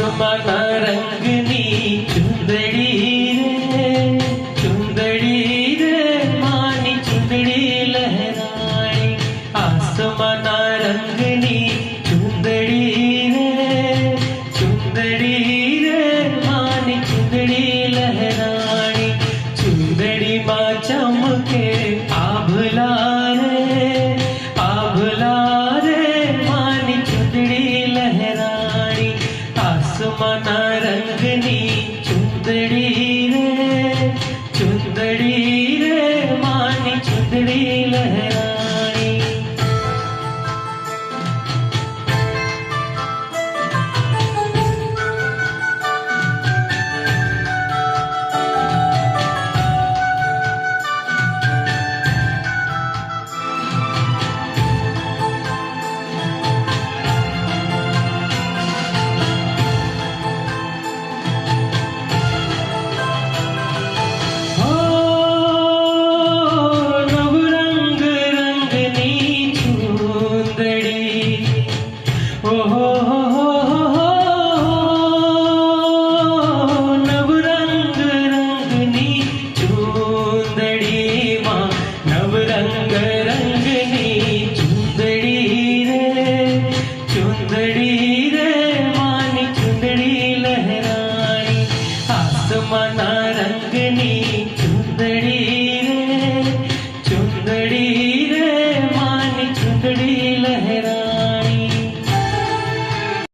આસમાના રંગની ચુંદડી રે માની ચુંદડી લહેરાણી. આસમાના રંગની ચુંદડી રે માની ચુંદડી લહેરાણી. ચુંદડીમાં ચમકે આભલા રે માની ચુંદડી લહેરાણી. આસમાના રંગની ચુંદડી રે માની ચુંદડી લહેરાણી. ચુંદડી રે માની ચુંદડી લહેરાણી. આસમાના